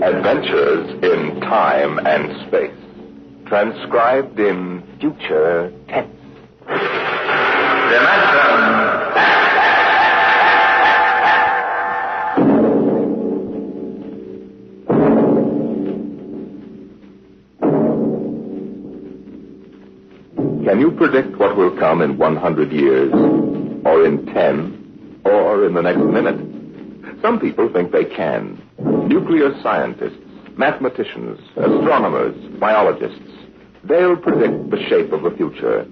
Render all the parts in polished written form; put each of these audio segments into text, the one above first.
Adventures in Time and Space. Transcribed in future tense. Can you predict what will come in 100 years? Or in 10? Or in the next minute? Some people think they can. Nuclear scientists, mathematicians, astronomers, biologists. They'll predict the shape of the future.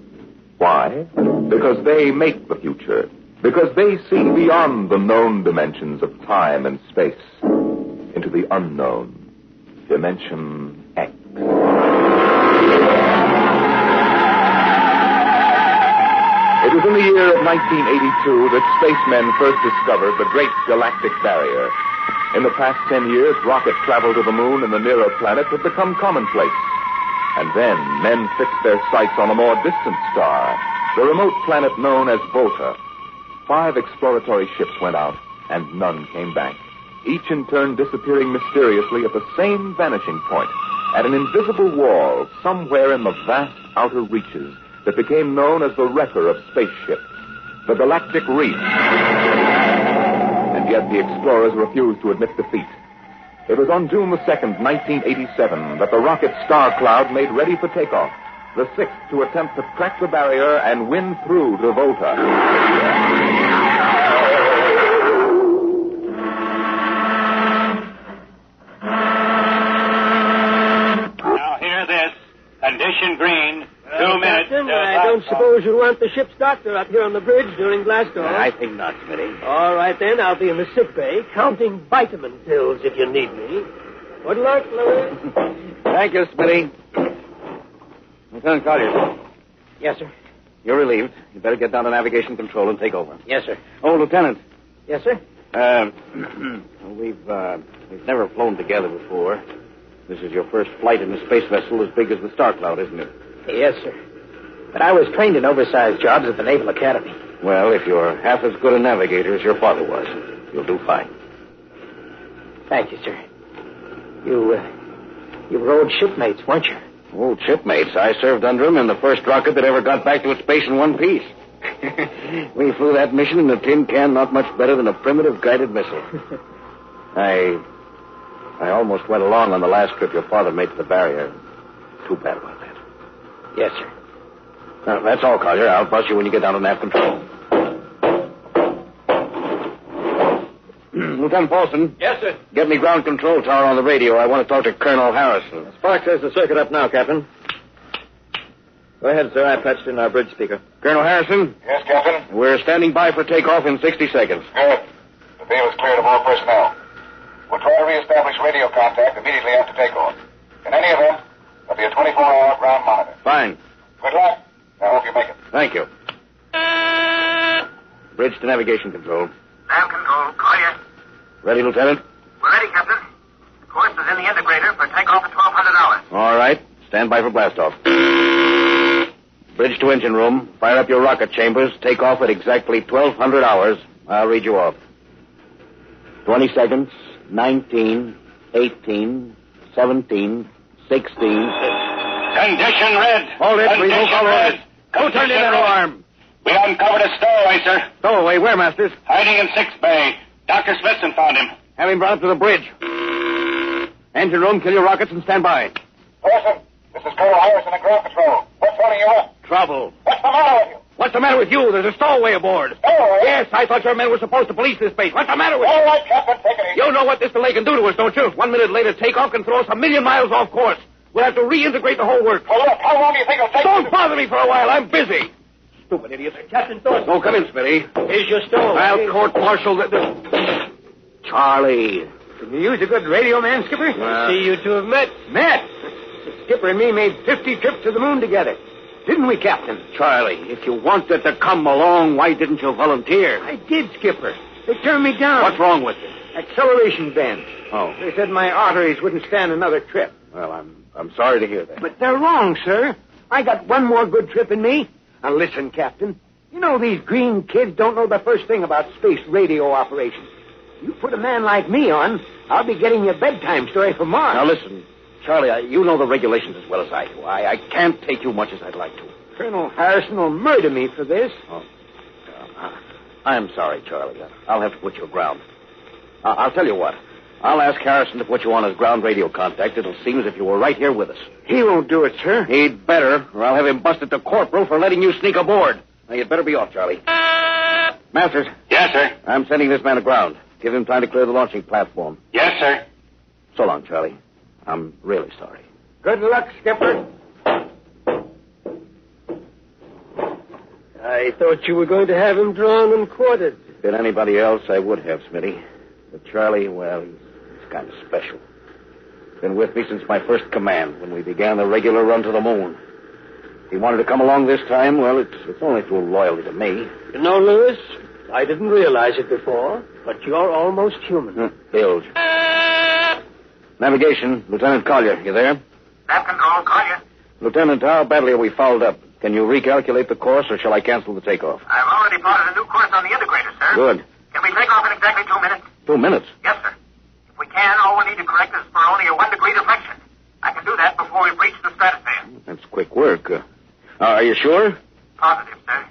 Why? Because they make the future. Because they see beyond the known dimensions of time and space into the unknown. Dimension X. It was in the year of 1982 that spacemen first discovered the Great Galactic Barrier. In the past 10 years, rocket travel to the moon and the nearer planets had become commonplace. And then men fixed their sights on a more distant star, the remote planet known as Volta. 5 exploratory ships went out, and none came back, each in turn disappearing mysteriously at the same vanishing point, at an invisible wall somewhere in the vast outer reaches that became known as the wrecker of spaceships, the Galactic Reef. And yet the explorers refused to admit defeat. It was on June the 2nd, 1987, that the rocket Star Cloud made ready for takeoff, the 6th to attempt to crack the barrier and win through to Volta. Now hear this. Condition green. 2 minutes. Captain, I don't suppose you'll want the ship's doctor up here on the bridge during blast off. I think not, Smitty. All right, then. I'll be in the sick bay counting vitamin pills if you need me. Good luck, Louis. Thank you, Smitty. Lieutenant Collier. Yes, sir. You're relieved. You better get down to navigation control and take over. Yes, sir. Oh, Lieutenant. Yes, sir. We've never flown together before. This is your first flight in a space vessel as big as the Star Cloud, isn't it? Yes, sir. But I was trained in oversized jobs at the Naval Academy. Well, if you're half as good a navigator as your father was, you'll do fine. Thank you, sir. You were old shipmates, weren't you? Old shipmates. I served under him in the first rocket that ever got back to its base in one piece. We flew that mission in a tin can not much better than a primitive guided missile. I almost went along on the last trip your father made to the barrier. Too bad about that. Yes, sir. That's all, Collier. I'll bust you when you get down to nav control. Lieutenant Paulson. Yes, sir. Get me ground control tower on the radio. I want to talk to Colonel Harrison. Sparks has the circuit up now, Captain. Go ahead, sir. I patched in our bridge speaker. Colonel Harrison? Yes, Captain? We're standing by for takeoff in 60 seconds. Good. The field is cleared of all personnel. We'll try to reestablish radio contact immediately after takeoff. In any event, there'll be a 24-hour ground monitor. Fine. Good luck. I hope you make it. Thank you. Bridge to navigation control. Nav control, Collier. Ready, Lieutenant? We're ready, Captain. The course is in the integrator for takeoff at 1200 hours. All right. Stand by for blastoff. Bridge to engine room. Fire up your rocket chambers. Take off at exactly 1200 hours. I'll read you off. 20 seconds. 19, 18, 17, 16. Condition red. Hold it. We won't Condition red. Go turn in that alarm. We uncovered a stowaway, sir. Stowaway, where, Masters? Hiding in 6th Bay. Dr. Smithson found him. Have him brought up to the bridge. Engine room, kill your rockets and stand by. Person, this is Colonel Harrison in ground control. What's holding you up? Trouble. What's the matter with you? What's the matter with you? There's a stowaway aboard. Stowaway? Yes, I thought your men were supposed to police this base. What's the matter with you? All right, Captain, take it easy. You know what this delay can do to us, don't you? 1 minute later, takeoff can throw us 1,000,000 miles off course. We'll have to reintegrate the whole work. Well, look, how long do you think it'll take? Don't bother me for a while. I'm busy. Stupid idiot. Captain Thornton. Oh, come in, Smitty. Here's your stowaway. I'll court-martial the... Charlie. Can you use a good radio man, Skipper? See, you two have met. Met? The Skipper and me made 50 trips to the moon together. Didn't we, Captain? Charlie, if you wanted to come along, why didn't you volunteer? I did, Skipper. They turned me down. What's wrong with you? Acceleration bend. Oh. They said my arteries wouldn't stand another trip. Well, I'm sorry to hear that. But they're wrong, sir. I got one more good trip in me. Now listen, Captain. You know these green kids don't know the first thing about space radio operations. You put a man like me on, I'll be getting your bedtime story for Mars. Now, listen, Charlie, you know the regulations as well as I do. I can't take you much as I'd like to. Colonel Harrison will murder me for this. Oh. I'm sorry, Charlie. I'll have to put you aground. I'll tell you what. I'll ask Harrison to put you on his ground radio contact. It'll seem as if you were right here with us. He won't do it, sir. He'd better, or I'll have him busted to corporal for letting you sneak aboard. Now, you'd better be off, Charlie. Masters. Yes, sir. I'm sending this man aground. Give him time to clear the launching platform. Yes, sir. So long, Charlie. I'm really sorry. Good luck, Skipper. I thought you were going to have him drawn and quartered. If it'd been anybody else, I would have, Smitty. But Charlie, well, he's kind of special. Been with me since my first command, when we began the regular run to the moon. If he wanted to come along this time, well, it's only through loyalty to me. You know, Lewis, I didn't realize it before, but you're almost human. Bilge. Navigation, Lieutenant Collier, you there? Nav control, Collier. Lieutenant, how badly are we fouled up? Can you recalculate the course, or shall I cancel the takeoff? I've already plotted a new course on the integrator, sir. Good. Can we take off in exactly 2 minutes? 2 minutes? Yes, sir. If we can, all we need to correct is for only a 1 degree deflection. I can do that before we breach the stratosphere. That's quick work. Are you sure? Positive, sir.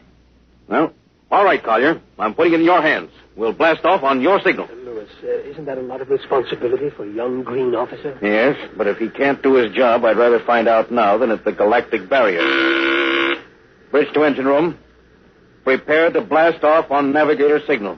Well, all right, Collier. I'm putting it in your hands. We'll blast off on your signal. Lewis, isn't that a lot of responsibility for a young green officer? Yes, but if he can't do his job, I'd rather find out now than at the galactic barrier. Bridge to engine room. Prepare to blast off on navigator signal.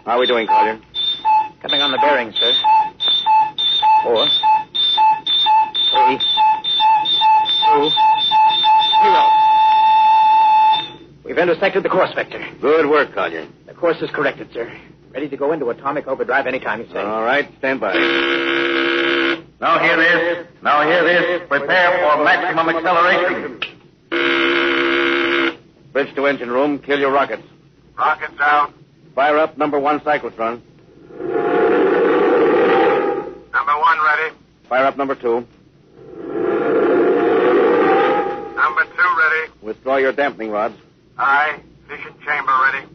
How are we doing, Collier? Coming on the bearing, sir. 4, 3, 2, 0. We've intersected the course vector. Good work, Collier. The course is corrected, sir. Ready to go into atomic overdrive anytime you say. All right, stand by. Now hear this. Prepare for maximum acceleration. Bridge to engine room. Kill your rockets. Rockets out. Fire up number 1 cyclotron. Number 1 ready. Fire up number 2. Number 2 ready. Withdraw your dampening rods. Aye. Fission chamber ready.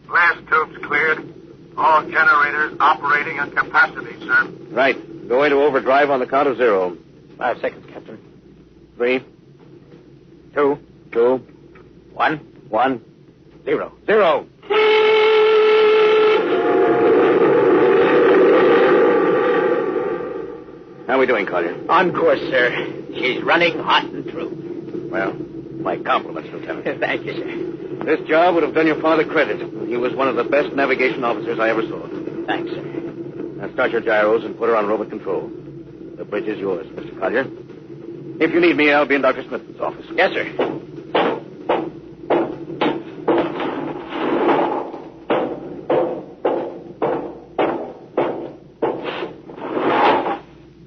Blast tubes cleared. All generators operating at capacity, sir. Right. Go into overdrive on the count of 0. 5 seconds, Captain. 3, 2, 2, 1, 1, 0. 0. How are we doing, Collier? On course, sir. She's running hot and true. Well, my compliments, Lieutenant. Thank you, sir. This job would have done your father credit. He was one of the best navigation officers I ever saw. Thanks, sir. Now start your gyros and put her on robot control. The bridge is yours, Mr. Collier. If you need me, I'll be in Dr. Smith's office. Yes, sir.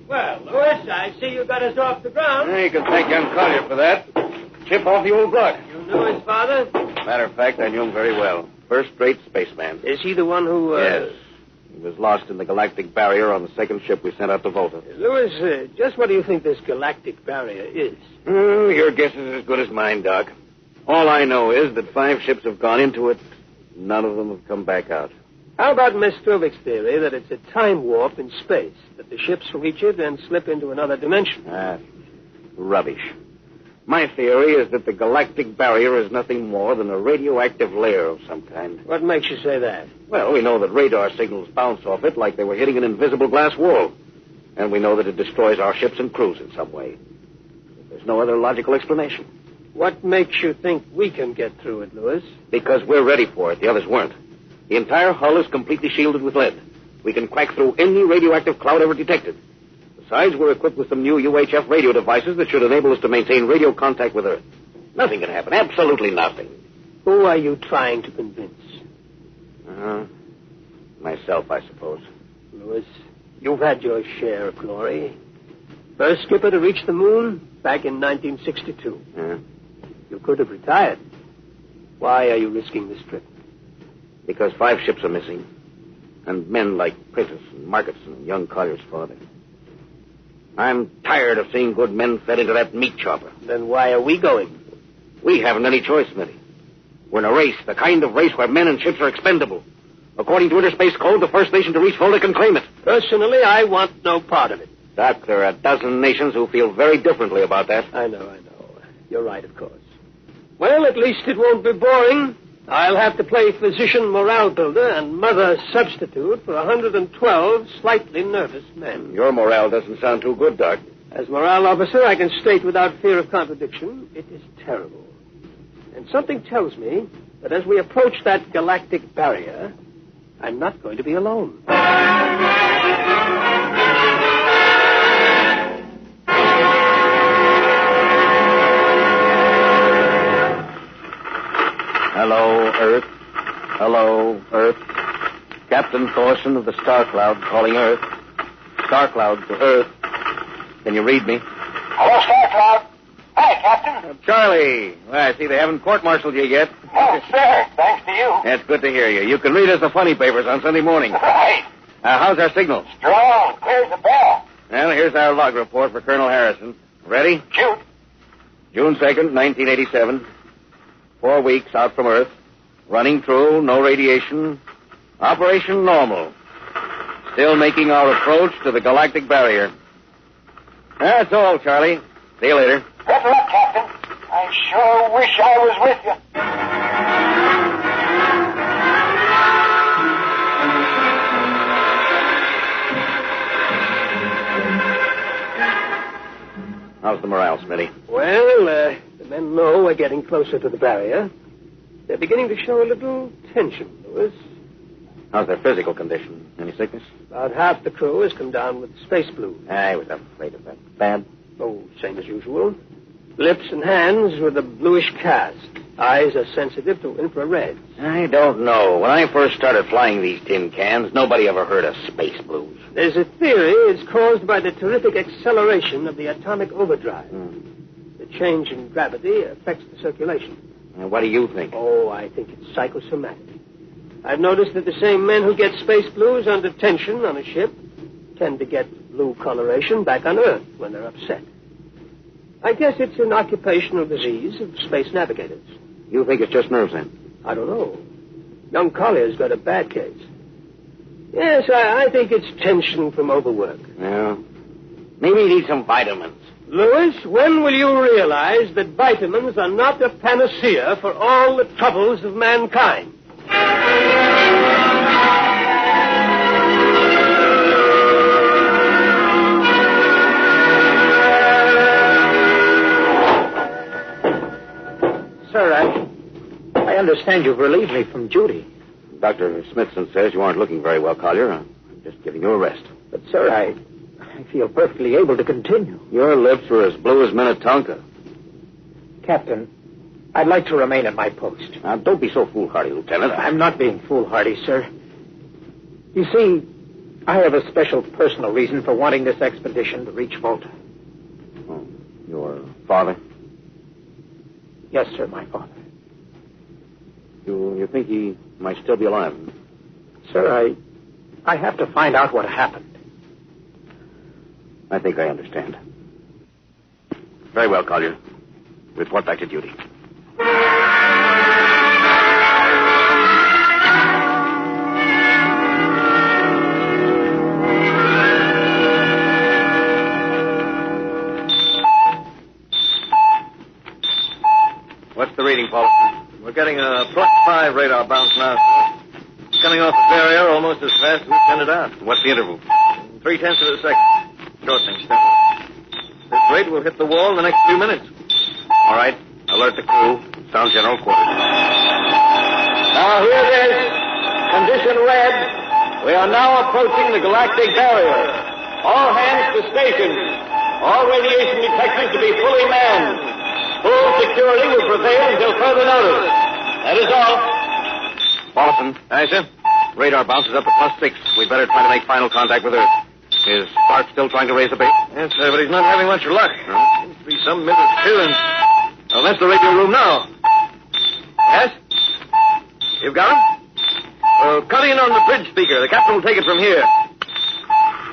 Well, Lewis, I see you got us off the ground. You can thank young Collier for that. Chip off the old block. You knew his father? Matter of fact, I knew him very well. First-rate spaceman. Is he the one who... Yes. He was lost in the galactic barrier on the second ship we sent out to Volta. Lewis, just what do you think this galactic barrier is? Your guess is as good as mine, Doc. All I know is that 5 ships have gone into it. None of them have come back out. How about Miss Struvik's theory that it's a time warp in space, that the ships reach it and slip into another dimension? Rubbish. My theory is that the galactic barrier is nothing more than a radioactive layer of some kind. What makes you say that? Well, we know that radar signals bounce off it like they were hitting an invisible glass wall. And we know that it destroys our ships and crews in some way. There's no other logical explanation. What makes you think we can get through it, Lewis? Because we're ready for it. The others weren't. The entire hull is completely shielded with lead. We can crack through any radioactive cloud ever detected. Besides, we're equipped with some new UHF radio devices that should enable us to maintain radio contact with Earth. Nothing can happen. Absolutely nothing. Who are you trying to convince? Myself, I suppose. Lewis, you've had your share of glory. First skipper to reach the moon back in 1962. Yeah. You could have retired. Why are you risking this trip? Because 5 ships are missing. And men like Prentice and Marketson and young Collier's father. I'm tired of seeing good men fed into that meat chopper. Then why are we going? We haven't any choice, Smitty. We're in a race, the kind of race where men and ships are expendable. According to Interspace Code, the first nation to reach Volta can claim it. Personally, I want no part of it. Doc, there are a dozen nations who feel very differently about that. I know. You're right, of course. Well, at least it won't be boring. I'll have to play physician morale builder and mother substitute for 112 slightly nervous men. Your morale doesn't sound too good, Doc. As morale officer, I can state without fear of contradiction, it is terrible. And something tells me that as we approach that galactic barrier, I'm not going to be alone. Hello, Earth. Hello, Earth. Captain Thorson of the Star Cloud calling Earth. Star Cloud to Earth. Can you read me? Hello, Star Cloud. Hi, Captain. Charlie. Well, I see they haven't court-martialed you yet. Oh, sir. Thanks to you. That's good to hear you. You can read us the funny papers on Sunday morning. Right. How's our signal? Strong. Clears the bell. Well, here's our log report for Colonel Harrison. Ready? Shoot. June 2nd, 1987. 4 weeks out from Earth. Running through, no radiation. Operation normal. Still making our approach to the galactic barrier. That's all, Charlie. See you later. Good luck, Captain. I sure wish I was with you. How's the morale, Smitty? Well, the men know we're getting closer to the barrier. They're beginning to show a little tension, Lewis. How's their physical condition? Any sickness? About half the crew has come down with space flu. I was afraid of that. Bad? Oh, same as usual. Lips and hands with a bluish cast. Eyes are sensitive to infrared. I don't know. When I first started flying these tin cans, nobody ever heard of space blues. There's a theory it's caused by the terrific acceleration of the atomic overdrive. The change in gravity affects the circulation. What do you think? Oh, I think it's psychosomatic. I've noticed that the same men who get space blues under tension on a ship tend to get blue coloration back on Earth when they're upset. I guess it's an occupational disease of space navigators. You think it's just nerves, then? I don't know. Young Collier's got a bad case. Yes, I think it's tension from overwork. Yeah. Maybe he needs some vitamins. Lewis, when will you realize that vitamins are not a panacea for all the troubles of mankind? Sir, I understand you've relieved me from duty. Dr. Smithson says you aren't looking very well, Collier. I'm just giving you a rest. But, sir, I feel perfectly able to continue. Your lips were as blue as Minnetonka. Captain, I'd like to remain at my post. Now, don't be so foolhardy, Lieutenant. I'm not being foolhardy, sir. You see, I have a special personal reason for wanting this expedition to reach Volta. Oh, your father? Yes, sir, my father. You think he might still be alive? Sir, I have to find out what happened. I think I understand. Very well, Collier. Report back to duty. What's the reading, Paul? We're getting a +5 radar bounce now, sir. It's coming off the barrier almost as fast as we send it out. What's the interval? 0.3 of a second. Shortening steadily. This rate will hit the wall in the next few minutes. All right. Alert the crew. Sound general quarters. Now, here it is. Condition red. We are now approaching the galactic barrier. All hands to stations. All radiation detectors to be fully manned. Full security will prevail until further notice. That is all. Paulson. Aye, sir. Radar bounces up to +6. We'd better try to make final contact with Earth. Is Spark still trying to raise the bait? Yes, sir, but he's not having much luck. Seems to be some interference. Well, that's the radio room now. Yes? You've got him? Cut in on the bridge speaker. The captain will take it from here.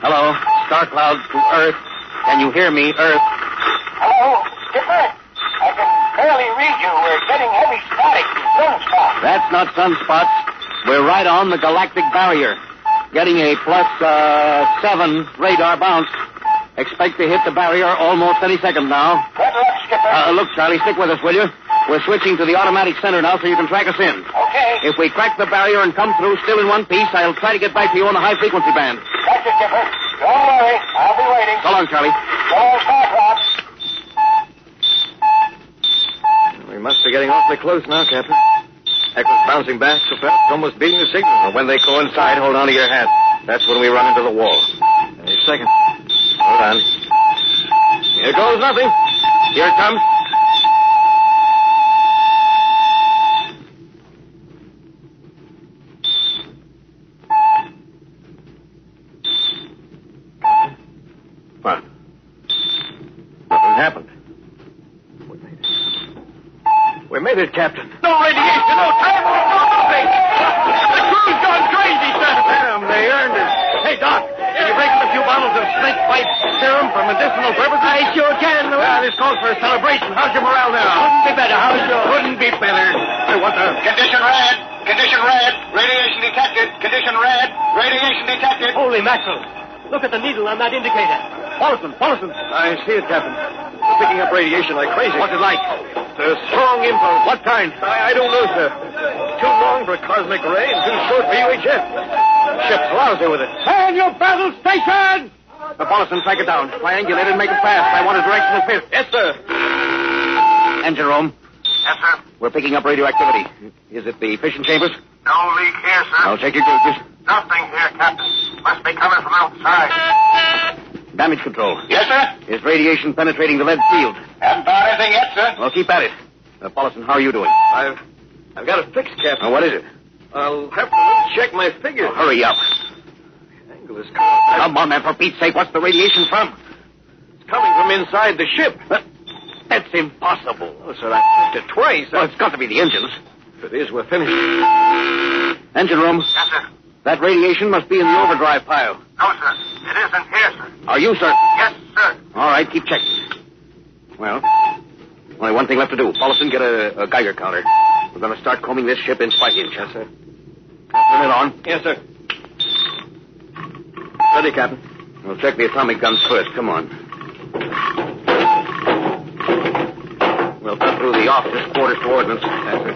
Hello, Star Cloud to Earth. Can you hear me, Earth? Hello, Skipper. I can barely read you. We're getting heavy static from sunspots. That's not sunspots. We're right on the galactic barrier. Getting a +7 radar bounce. Expect to hit the barrier almost any second now. Good luck, Skipper. Look, Charlie, stick with us, will you? We're switching to the automatic center now so you can track us in. Okay. If we crack the barrier and come through still in one piece, I'll try to get back to you on the high-frequency band. Gotcha, Skipper. Don't worry. I'll be waiting. So long, Charlie. So long, Starcroft. We must be getting awfully close now, Captain. Echo's bouncing back so fast, it's almost beating the signal. When they coincide, hold on to your hat. That's when we run into the wall. Wait a second. Hold on. Here goes nothing. Here it comes. What? Nothing happened. We made it, Captain. No radiation, no time, no nothing. The crew's gone crazy, sir. Damn, they earned it. Hey, Doc, can you break a few bottles of snake bite serum for medicinal purposes? I sure can, Louis. This calls for a celebration. How's your morale now? Couldn't be better. How's yours? Couldn't be better. Hey, what the? Condition red. Condition red. Radiation detected. Condition red. Radiation detected. Holy mackerel. Look at the needle on that indicator. Paulson. I see it, Captain. It's picking up radiation like crazy. What's it like? It's a strong impulse. What kind? I don't know, sir. Too long for a cosmic ray and too short for UHF. Ship's lousy with it. Man, your battle station! Paulson, track it down. Triangulate it and make it fast. I want a directional fit. Yes, sir. Engine room. Yes, sir. We're picking up radioactivity. Is it the fission chambers? No leak here, sir. I'll check your gauges. Nothing here, Captain. Must be coming from outside. Damage control. Yes, sir. Is radiation penetrating the lead field? Haven't found anything yet, sir. Well, keep at it. Paulson, how are you doing? I've got it fixed, Captain. What is it? I'll have to check my figures. Hurry up. The angle is coming. Come on, man, for Pete's sake, what's the radiation from? It's coming from inside the ship. That's impossible. Oh, sir, I checked it twice. Well, it's got to be the engines. If it is, we're finished. Engine room. Yes, sir. That radiation must be in the overdrive pile. No, sir. It isn't here, sir. Are you, sir? Yes, sir. All right, keep checking. Well, only one thing left to do. Paulson, get a Geiger counter. We're going to start combing this ship inch by inch. Yes, sir. Turn it on. Yes, sir. Ready, Captain. We'll check the atomic guns first. Come on. We'll cut through the officer's quarters to ordnance. Yes, sir.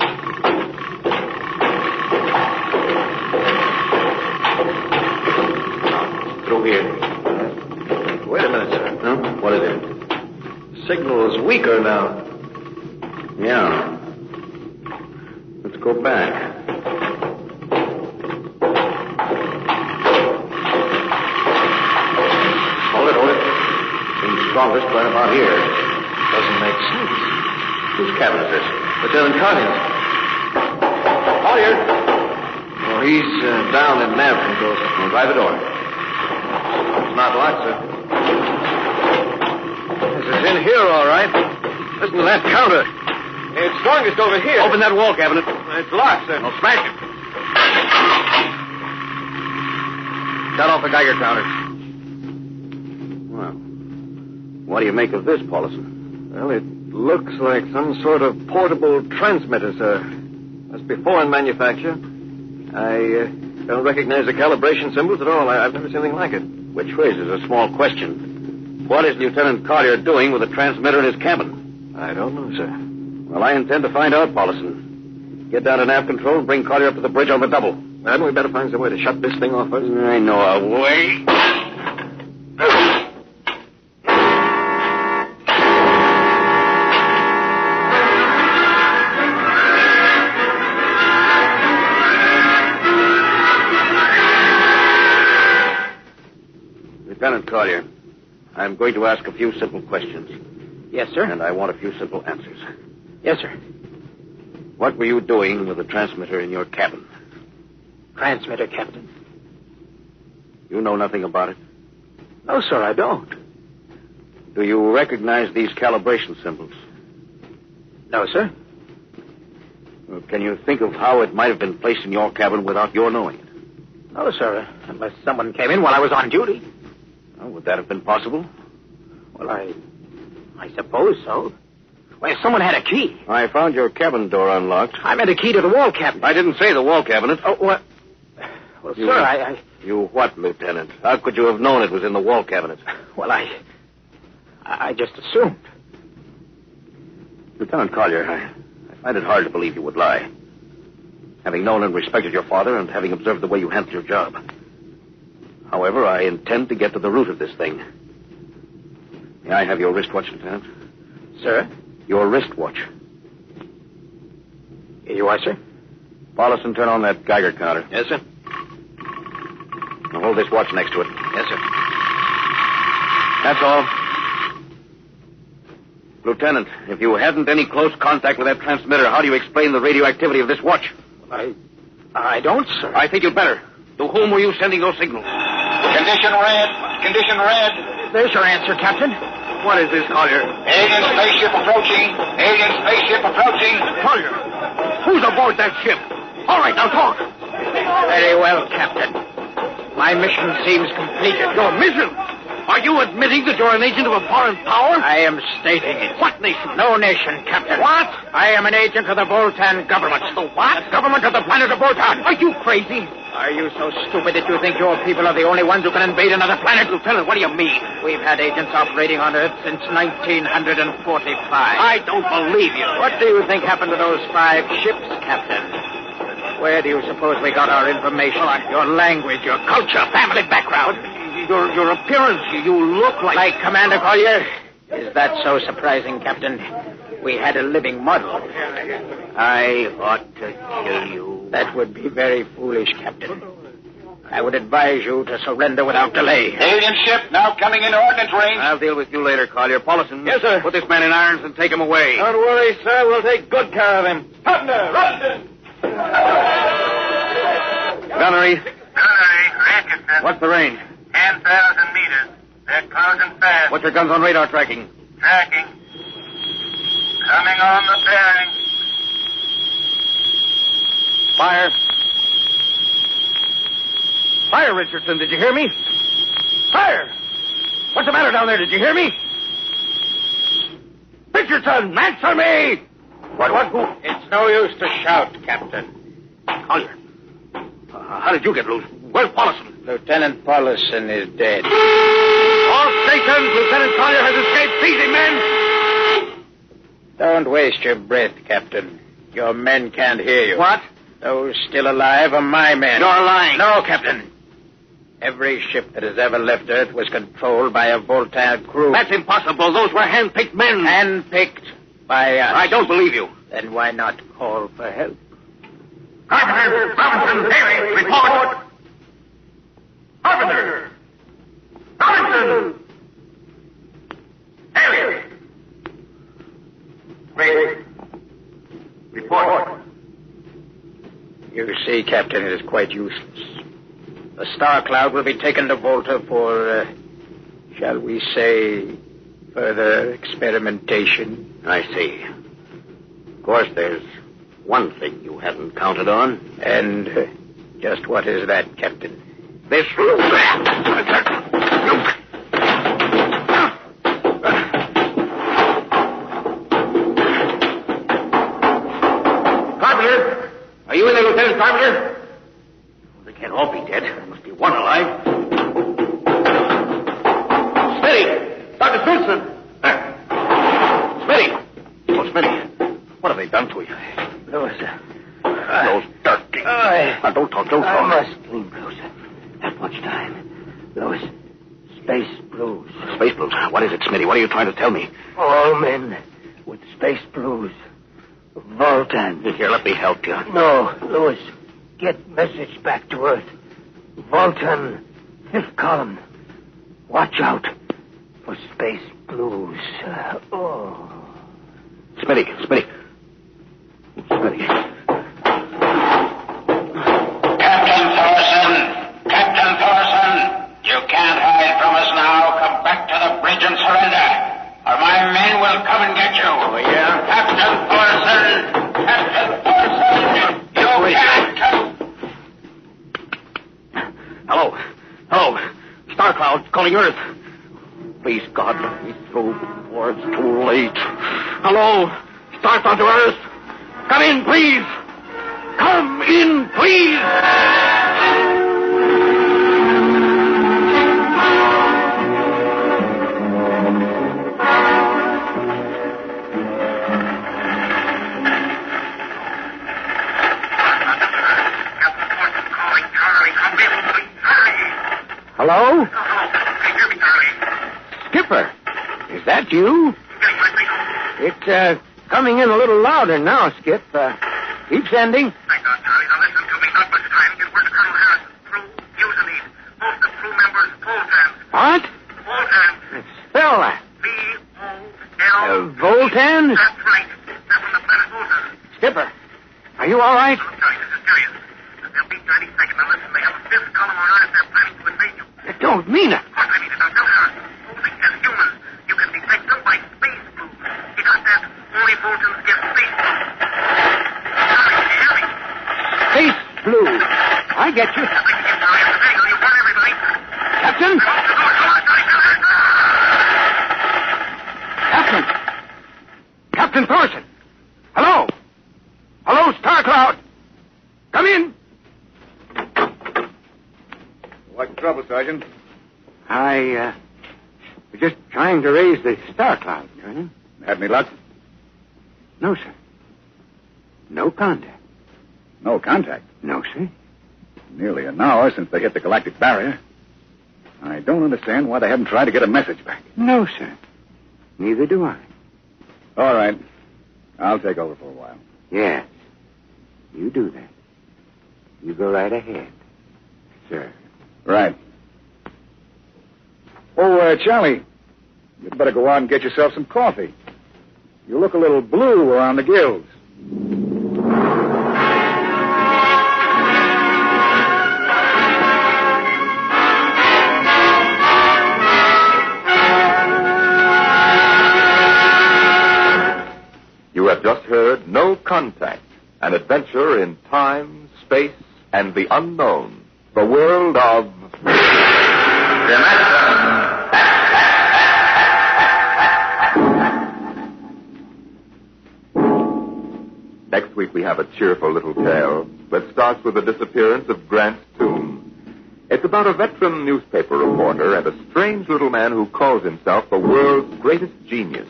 Through here. Wait a minute, sir. Huh? What is it? Signal is weaker now. Yeah. Let's go back. Hold it. Seems strongest right about here. Doesn't make sense. Whose cabin is this? Lieutenant Collier's. Collier. Oh, he's down in nav controls. We'll drive the door. It's not locked, sir. Yes, it's in here, all right. Listen to that counter. It's strongest over here. Open that wall cabinet. It's locked, sir. I'll smash it. Shut off the Geiger counter. Well, what do you make of this, Paulson? Well, it looks like some sort of portable transmitter, sir. Must be foreign manufacture. I don't recognize the calibration symbols at all. I've never seen anything like it. Which raises a small question. What is Lieutenant Collier doing with a transmitter in his cabin? I don't know, sir. Well, I intend to find out, Paulson. Get down to nav control and bring Collier up to the bridge on the double. Hadn't we better find some way to shut this thing off first? I know a way. Lieutenant Collier, I'm going to ask a few simple questions. Yes, sir. And I want a few simple answers. Yes, sir. What were you doing with the transmitter in your cabin? Transmitter, Captain. You know nothing about it? No, sir, I don't. Do you recognize these calibration symbols? No, sir. Can you think of how it might have been placed in your cabin without your knowing it? No, sir. Unless someone came in while I was on duty. Oh, would that have been possible? Well, I suppose so. Well, someone had a key. I found your cabin door unlocked. I meant a key to the wall cabinet. I didn't say the wall cabinet. Oh, what? Well, You- sir, I... You what, Lieutenant? How could you have known it was in the wall cabinet? Well, I just assumed. Lieutenant Collier, I find it hard to believe you would lie. Having known and respected your father and having observed the way you handled your job. However, I intend to get to the root of this thing. May I have your wristwatch, Lieutenant? Sir? Your wristwatch. Here you are, sir. Paulison, turn on that Geiger counter. Yes, sir. Now hold this watch next to it. Yes, sir. That's all. Lieutenant, if you hadn't any close contact with that transmitter, how do you explain the radioactivity of this watch? I don't, sir. I think you'd better. To whom were you sending those signals? Condition red. Condition red. There's your answer, Captain. What is this, Collier? Alien spaceship approaching. Alien spaceship approaching. Collier, who's aboard that ship? All right, now talk. Very well, Captain. My mission seems completed. Your mission? Are you admitting that you're an agent of a foreign power? I am stating it. What nation? No nation, Captain. What? I am an agent of the Voltan government. The what? The government of the planet of Voltan. Are you crazy? Are you so stupid that you think your people are the only ones who can invade another planet? Lieutenant, what do you mean? We've had agents operating on Earth since 1945. I don't believe you. What do you think happened to those 5 ships, Captain? Where do you suppose we got our information? Your language, your culture, family background. Your appearance, you look like... Like Commander Collier? Is that so surprising, Captain? We had a living model. I ought to kill you. That would be very foolish, Captain. I would advise you to surrender without delay. Alien ship now coming into ordnance range. I'll deal with you later, Collier. Paulison. Yes, sir. Put this man in irons and take him away. Don't worry, sir. We'll take good care of him. Hutner, Rustin. Gunnery, Atkinson, what's the range? 10,000 meters. They're closing fast. What's your guns on radar tracking? Tracking. Coming on the bearing. Fire. Fire, Richardson. Did you hear me? Fire! What's the matter down there? Did you hear me? Richardson, answer me! What, who? It's no use to shout, Captain. Collier. How did you get loose? Where's Paulison? Lieutenant Paulison is dead. All stations, Lieutenant Collier has escaped. Seize him, men! Don't waste your breath, Captain. Your men can't hear you. What? Those still alive are my men. You're lying. No, Captain. Every ship that has ever left Earth was controlled by a Voltan crew. That's impossible. Those were hand-picked men. Handpicked by us. I don't believe you. Then why not call for help? Carpenter, Robinson, Haley, report. Carpenter. Robinson. Haley. Wait. Report. You see, Captain, it is quite useless. The Star Cloud will be taken to Volta for, shall we say, further experimentation. I see. Of course, there's one thing you hadn't counted on. And just what is that, Captain? This... Carpenter! Are you in there, Lieutenant Carpenter? They can't all be dead. There must be one alive. Smitty! Dr. Smithson! Smitty! Oh, Smitty. What have they done to you? Lewis. Those dirty... don't talk. I must leave, Lewis. Not much time. Lewis, space blues. Space blues? What is it, Smitty? What are you trying to tell me? All men with space blues. Voltan. Here, let me help you. No, Lewis. Get message back to Earth. Voltan, 5th column. Watch out for space blues. Smitty. Captain Thorson, you can't hide from us now. Come back to the bridge and surrender, or my men will come and get you. Oh, yeah? Captain Thorson! Captain Thorson! calling Earth. Please, God, let me through before it's too late. Hello? Start onto Earth. Come in, please. Come in, please. Hello? Skipper, is that you? It's coming in a little louder now, Skip. Keep sending. Thank God, Charlie. Now listen to me. Not much time. Get word to Colonel Harrison. Crew, Fusiliers. Most of crew members, Voltans. What? Voltans. Spell that. V-O-L... Voltans? That's right. They're from the planet Volta. Skipper, are you all right? Look, Charlie, this is serious. They'll be 30 seconds. Now listen, they have a fifth column on Earth. They're planning to invade you. I don't mean it. Of course I mean it. Now tell Harrison. Posing as humans, you can detect them by space blues. He got that. Only Voltans get space blues. Charlie, can you hear me? Space blue. I get you. Now, thank you, Charlie. It's a bagel. You want everybody. Captain? Come on, Charlie. Captain! Captain Thorson! Hello? Hello, Star Cloud! Come in! What's the trouble, Sergeant? I was just trying to raise the Star Cloud, Colonel. Had any luck? No, sir. No contact. No contact. No, sir. Nearly an hour since they hit the galactic barrier. I don't understand why they haven't tried to get a message back. No, sir. Neither do I. All right. I'll take over for a while. Yes. You do that. You go right ahead, sir. Right. Oh, Charlie, you'd better go out and get yourself some coffee. You look a little blue around the gills. You have just heard No Contact, an adventure in time, space, and the unknown. The world of... Next week we have a cheerful little tale that starts with the disappearance of Grant Toome. It's about a veteran newspaper reporter and a strange little man who calls himself the world's greatest genius.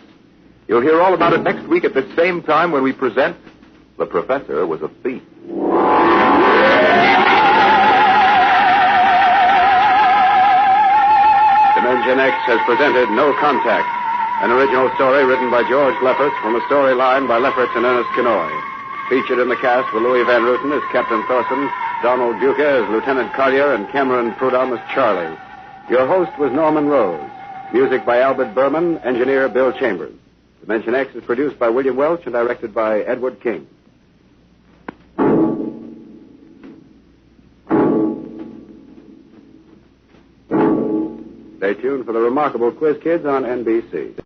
You'll hear all about it next week at the same time when we present The Professor Was a Thief. Dimension X has presented No Contact, an original story written by George Lefferts from a storyline by Lefferts and Ernest Kenoy. Featured in the cast were Louis Van Ruten as Captain Thorson, Donald Duca as Lieutenant Collier, and Cameron Prudhomme as Charlie. Your host was Norman Rose. Music by Albert Berman, engineer Bill Chambers. Dimension X is produced by William Welch and directed by Edward King. Stay tuned for the remarkable Quiz Kids on NBC.